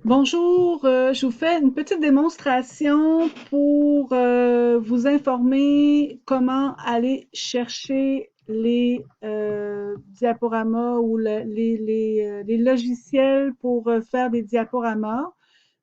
Bonjour, je vous fais une petite démonstration pour vous informer comment aller chercher les diaporamas ou les logiciels pour faire des diaporamas.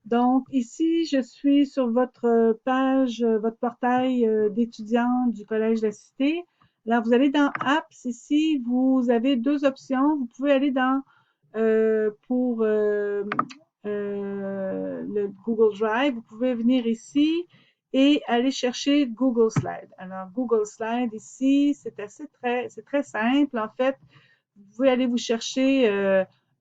Donc ici, je suis sur votre page, votre portail d'étudiants du Collège de la Cité. Là, vous allez dans Apps. Ici, vous avez deux options. Vous pouvez aller dans pour le Google Drive. Vous pouvez venir ici et aller chercher Google Slide. Alors, Google Slide ici, c'est très simple. En fait, vous pouvez aller vous chercher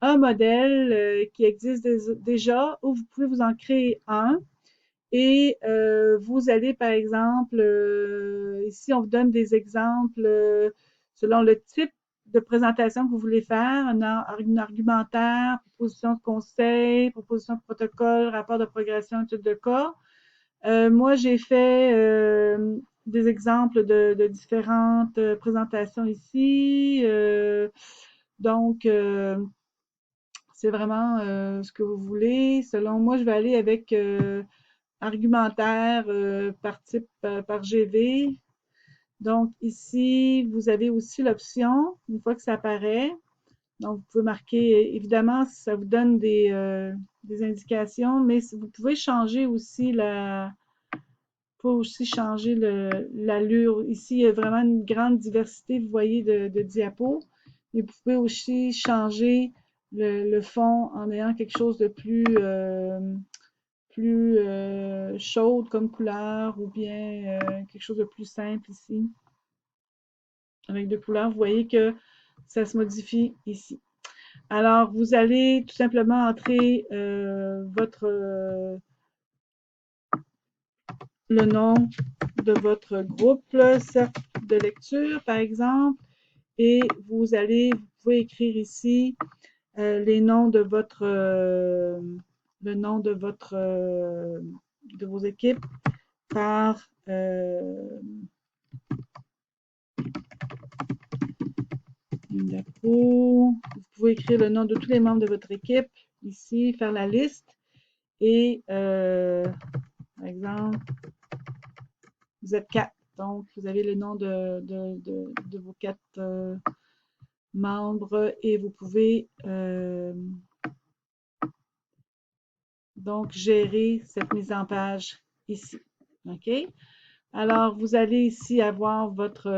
un modèle qui existe déjà ou vous pouvez vous en créer un. Et vous allez, par exemple, ici, on vous donne des exemples selon le type de présentation que vous voulez faire, un argumentaire, proposition de conseil, proposition de protocole, rapport de progression, étude de cas. Moi, j'ai fait des exemples de différentes présentations ici. Donc, c'est vraiment ce que vous voulez. Selon moi, je vais aller avec argumentaire par type par GV. Donc ici, vous avez aussi l'option, une fois que ça apparaît. Donc, vous pouvez marquer, évidemment, ça vous donne des indications, mais vous pouvez changer aussi l'allure. Ici, il y a vraiment une grande diversité, vous voyez, de diapos. Mais vous pouvez aussi changer le fond en ayant quelque chose de plus chaude comme couleur ou bien quelque chose de plus simple ici. Avec deux couleurs, vous voyez que ça se modifie ici. Alors, vous allez tout simplement entrer le nom de votre groupe, cercle de lecture, par exemple, et vous pouvez écrire ici les noms de le nom de vos équipes par Vous pouvez écrire le nom de tous les membres de votre équipe ici, faire la liste et par exemple, vous êtes quatre. Donc, vous avez le nom de vos quatre membres et vous pouvez donc gérer cette mise en page ici. OK? Alors, vous allez ici avoir votre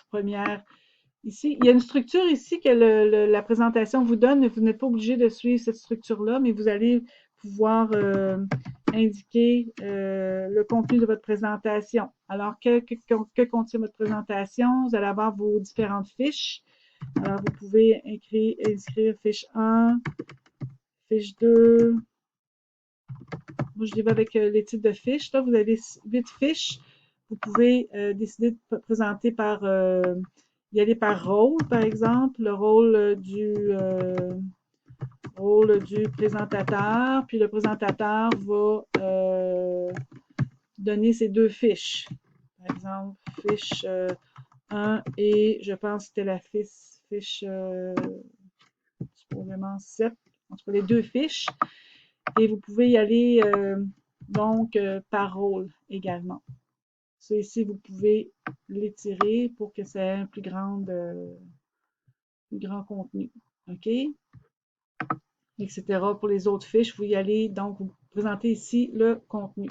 première. Ici, il y a une structure ici que la présentation vous donne, mais vous n'êtes pas obligé de suivre cette structure-là, mais vous allez pouvoir indiquer le contenu de votre présentation. Alors, que contient votre présentation? Vous allez avoir vos différentes fiches. Alors, vous pouvez inscrire fiche 1, fiche 2. Moi, je vais avec les types de fiches. Là, vous avez 8 fiches. Vous pouvez décider de présenter y aller par rôle, par exemple, le rôle du présentateur, puis le présentateur va donner ses deux fiches. Par exemple, fiche 1 et je pense que c'était la fiche supposément 7, entre les deux fiches. Et vous pouvez y aller donc par rôle également. Ça ici, vous pouvez l'étirer pour que ça ait un plus grand contenu. OK? Etc. Pour les autres fiches, vous y allez, donc vous présentez ici le contenu.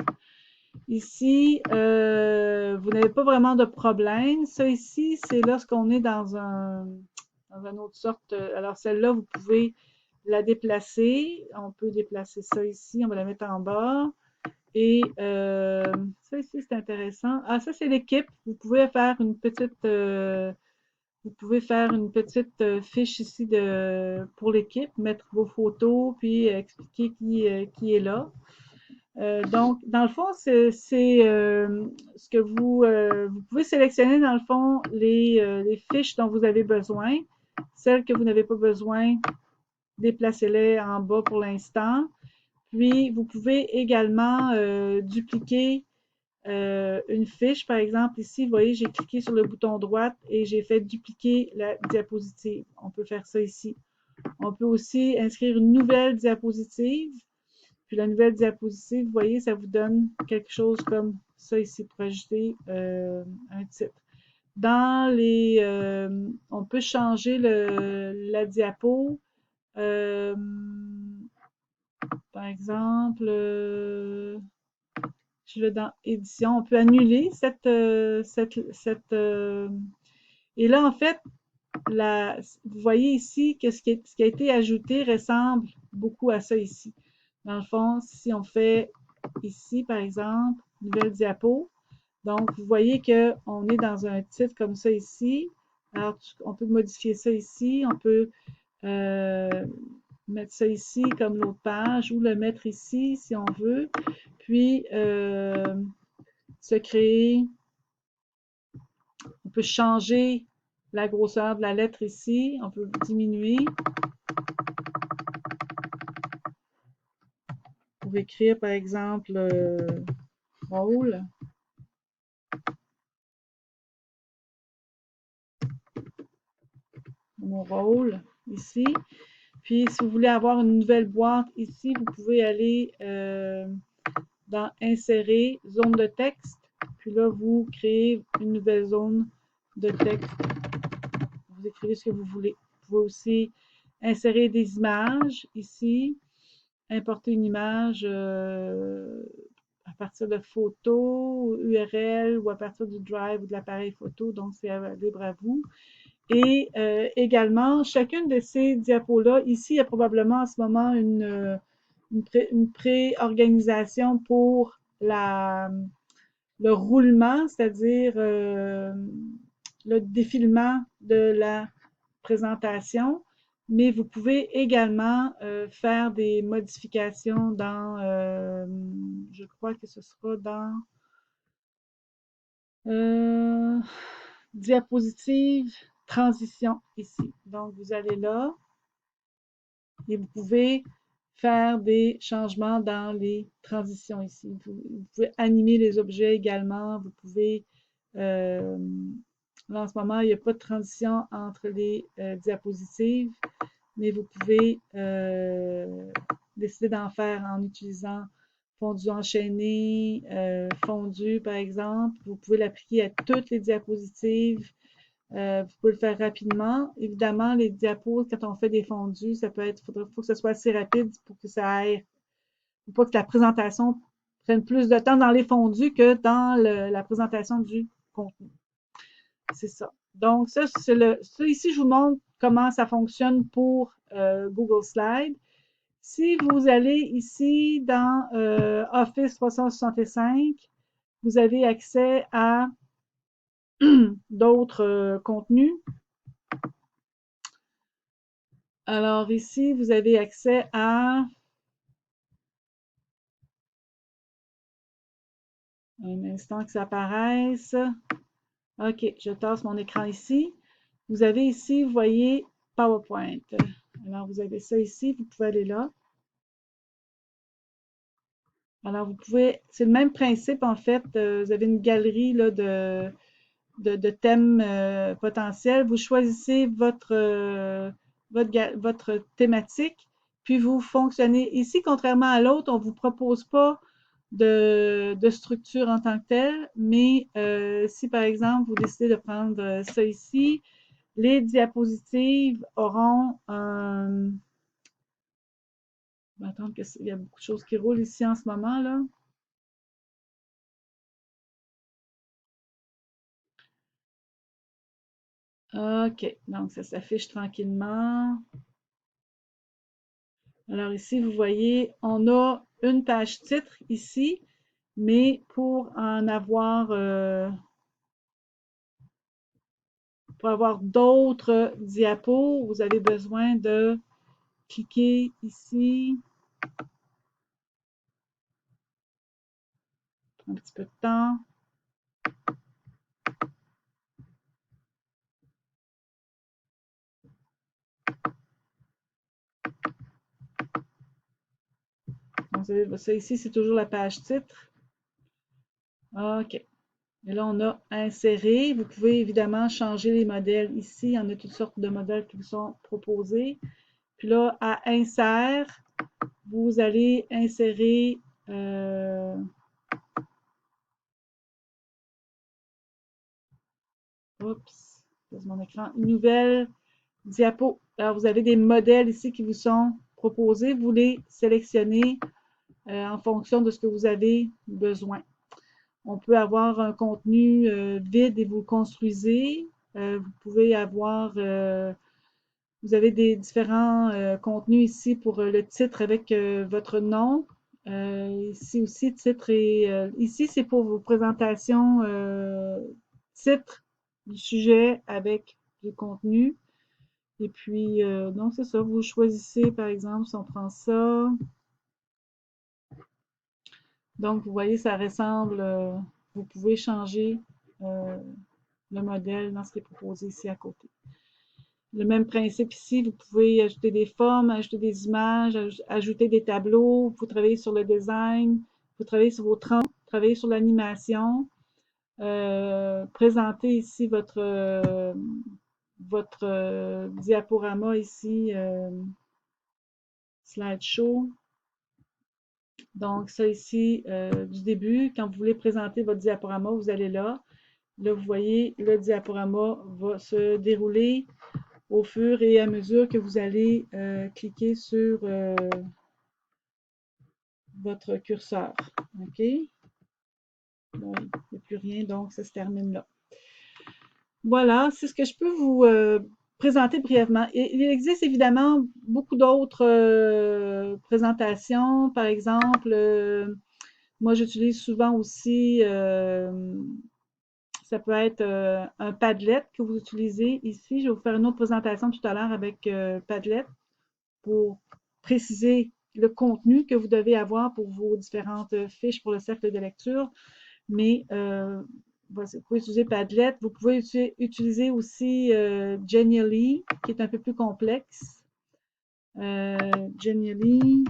Ici, vous n'avez pas vraiment de problème. Ça ici, c'est lorsqu'on est dans une autre sorte. Alors celle-là, vous pouvez la déplacer. On peut déplacer ça ici. On va la mettre en bas. Et ça ici, c'est intéressant. Ah, ça, c'est l'équipe. Vous pouvez faire une petite fiche ici pour l'équipe, mettre vos photos, puis expliquer qui est là. Donc, dans le fond, c'est ce que vous pouvez sélectionner, dans le fond, les fiches dont vous avez besoin. Celles que vous n'avez pas besoin, déplacez-les en bas pour l'instant. Puis, vous pouvez également dupliquer une fiche. Par exemple, ici, vous voyez, j'ai cliqué sur le bouton droite et j'ai fait dupliquer la diapositive. On peut faire ça ici. On peut aussi inscrire une nouvelle diapositive. Puis la nouvelle diapositive, vous voyez, ça vous donne quelque chose comme ça ici pour ajouter un titre. Dans les, on peut changer la diapo. Euh, Par exemple, je vais dans édition. On peut annuler et là, en fait, vous voyez ici que ce qui a été ajouté ressemble beaucoup à ça ici. Dans le fond, si on fait ici, par exemple, nouvelle diapo, donc vous voyez qu'on est dans un titre comme ça ici. Alors, on peut modifier ça ici. On peut mettre ça ici comme l'autre page ou le mettre ici si on veut. Puis, se créer, on peut changer la grosseur de la lettre ici. On peut diminuer pour écrire, par exemple, rôle. Mon rôle ici. Puis, si vous voulez avoir une nouvelle boîte ici, vous pouvez aller dans Insérer, zone de texte. Puis là, vous créez une nouvelle zone de texte. Vous écrivez ce que vous voulez. Vous pouvez aussi insérer des images ici, importer une image à partir de photos, URL ou à partir du Drive ou de l'appareil photo. Donc, c'est libre à vous. Et également, chacune de ces diapos-là, ici, il y a probablement en ce moment une pré-organisation pour le roulement, c'est-à-dire le défilement de la présentation, mais vous pouvez également faire des modifications dans, je crois que ce sera dans diapositive transition ici. Donc, vous allez là et vous pouvez faire des changements dans les transitions ici. Vous pouvez animer les objets également. Vous pouvez, là en ce moment, il n'y a pas de transition entre les diapositives, mais vous pouvez décider d'en faire en utilisant fondu enchaîné, fondu par exemple. Vous pouvez l'appliquer à toutes les diapositives. Vous pouvez le faire rapidement. Évidemment, les diapos, quand on fait des fondus, ça peut être, faut que ce soit assez rapide pour que ça aille, faut pas que la présentation prenne plus de temps dans les fondus que dans la présentation du contenu. C'est ça. Donc, ça ici, je vous montre comment ça fonctionne pour Google Slides. Si vous allez ici dans Office 365, vous avez accès à d'autres contenus. Alors ici, vous avez accès à un instant que ça apparaisse. OK, je tasse mon écran ici. Vous avez ici, vous voyez PowerPoint. Alors, vous avez ça ici, vous pouvez aller là. Alors, vous pouvez, c'est le même principe en fait. Vous avez une galerie là, de thèmes potentiels. Vous choisissez votre thématique, puis vous fonctionnez. Ici, contrairement à l'autre, on ne vous propose pas de structure en tant que telle, mais si par exemple vous décidez de prendre ça ici, les diapositives auront un... On va attendre qu'il y a beaucoup de choses qui roulent ici en ce moment, là. OK, donc ça s'affiche tranquillement. Alors ici, vous voyez, on a une page titre ici, mais pour avoir d'autres diapos, vous avez besoin de cliquer ici. Un petit peu de temps. Donc, ça ici, c'est toujours la page titre. OK. Et là, on a inséré. Vous pouvez évidemment changer les modèles ici. Il y en a toutes sortes de modèles qui vous sont proposés. Puis là, à insère, vous allez insérer oups, c'est mon écran, une nouvelle diapo. Alors, vous avez des modèles ici qui vous sont proposés. Vous les sélectionnez en fonction de ce que vous avez besoin. On peut avoir un contenu vide et vous le construisez. Vous pouvez avoir, vous avez des différents contenus ici pour le titre avec votre nom. Ici aussi, titre et ici, c'est pour vos présentations titre du sujet avec du contenu. Et puis, donc c'est ça, vous choisissez, par exemple, si on prend ça. Donc, vous voyez, ça ressemble, vous pouvez changer euh, le modèle dans ce qui est proposé ici à côté. Le même principe ici, vous pouvez ajouter des formes, ajouter des images, ajouter des tableaux, vous pouvez travailler sur le design, vous pouvez travailler sur vos trends, travailler sur l'animation, présenter ici votre diaporama ici, slideshow. Donc, ça ici, du début, quand vous voulez présenter votre diaporama, vous allez là. Là, vous voyez, le diaporama va se dérouler au fur et à mesure que vous allez cliquer sur votre curseur. OK? Bon, il n'y a plus rien, donc ça se termine là. Voilà, c'est ce que je peux vous présenter brièvement. Il existe évidemment beaucoup d'autres présentations. Par exemple, moi j'utilise souvent aussi, ça peut être un Padlet que vous utilisez ici. Je vais vous faire une autre présentation tout à l'heure avec Padlet pour préciser le contenu que vous devez avoir pour vos différentes fiches pour le cercle de lecture. Mais vous pouvez utiliser Padlet. Vous pouvez utiliser aussi Genially, qui est un peu plus complexe. Genially.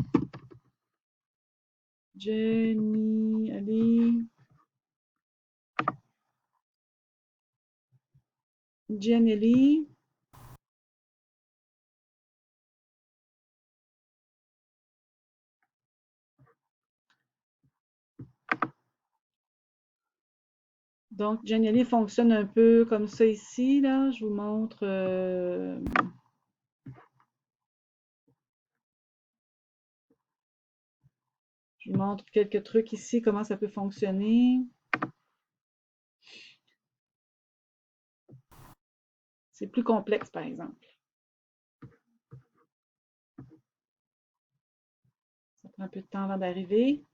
Genially. Genially. Donc, Genially fonctionne un peu comme ça ici. Là. Je vous montre. Je vous montre quelques trucs ici, comment ça peut fonctionner. C'est plus complexe, par exemple. Ça prend un peu de temps avant d'arriver.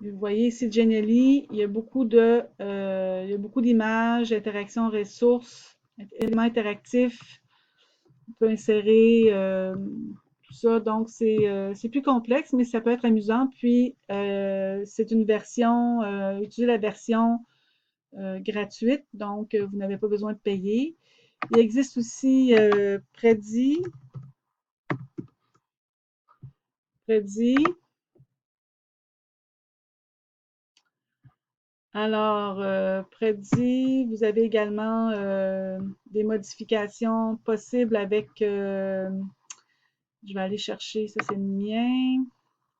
Vous voyez ici Genially, il y a beaucoup d'images, interactions, ressources, éléments interactifs. On peut insérer tout ça. Donc, c'est plus complexe, mais ça peut être amusant. Puis, c'est une version, utilisez la version gratuite, donc vous n'avez pas besoin de payer. Il existe aussi Prezi. Alors, Prezi, vous avez également des modifications possibles avec, je vais aller chercher, ça c'est le mien.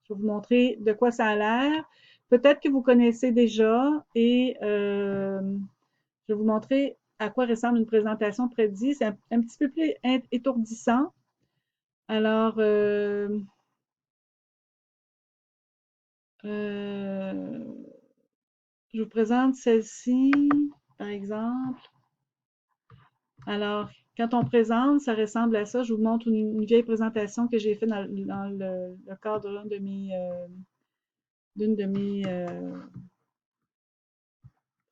Je vais vous montrer de quoi ça a l'air. Peut-être que vous connaissez déjà et je vais vous montrer à quoi ressemble une présentation Prezi. C'est un petit peu plus étourdissant. Alors, je vous présente celle-ci, par exemple. Alors, quand on présente, ça ressemble à ça. Je vous montre une vieille présentation que j'ai faite dans le cadre d'une de mes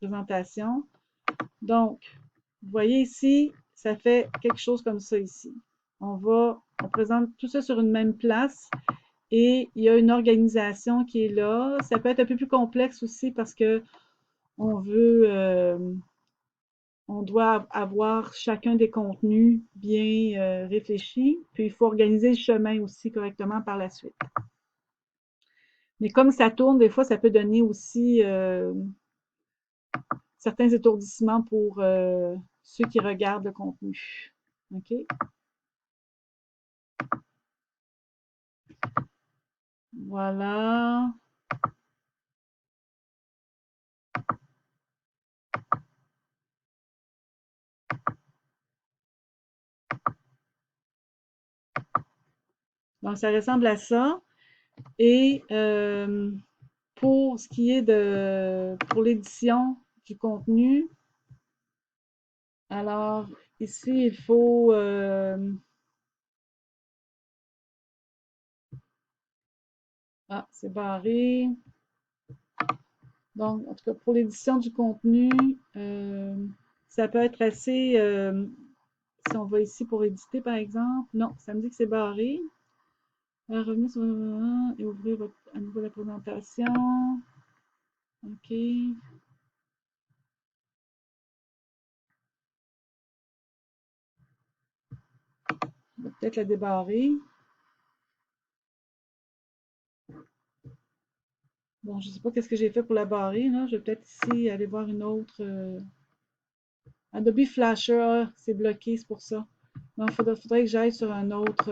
présentations. Donc, vous voyez ici, ça fait quelque chose comme ça ici. On présente tout ça sur une même place et il y a une organisation qui est là. Ça peut être un peu plus complexe aussi parce que on veut, on doit avoir chacun des contenus bien réfléchis, puis il faut organiser le chemin aussi correctement par la suite. Mais comme ça tourne, des fois, ça peut donner aussi certains étourdissements pour ceux qui regardent le contenu. OK? Voilà. Donc, ça ressemble à ça. Et pour ce qui est pour l'édition du contenu, alors ici, il faut, c'est barré. Donc, en tout cas, pour l'édition du contenu, ça peut être assez, si on va ici pour éditer, par exemple, non, ça me dit que c'est barré. Revenir sur et ouvrir à nouveau la présentation. OK. On va peut-être la débarrer. Bon, je ne sais pas qu'est-ce que j'ai fait pour la barrer, là. Je vais peut-être ici aller voir une autre. Adobe Flasher, c'est bloqué, c'est pour ça. Donc, faudrait que j'aille sur un autre.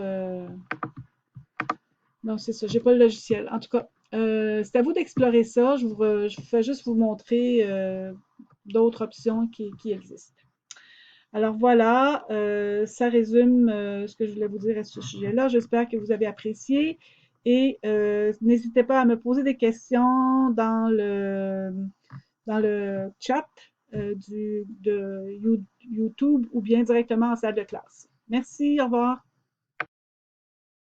Non, c'est ça, j'ai pas le logiciel. En tout cas, c'est à vous d'explorer ça. Je fais juste vous montrer d'autres options qui existent. Alors voilà, ça résume ce que je voulais vous dire à ce sujet-là. J'espère que vous avez apprécié et n'hésitez pas à me poser des questions dans le chat de YouTube ou bien directement en salle de classe. Merci, au revoir.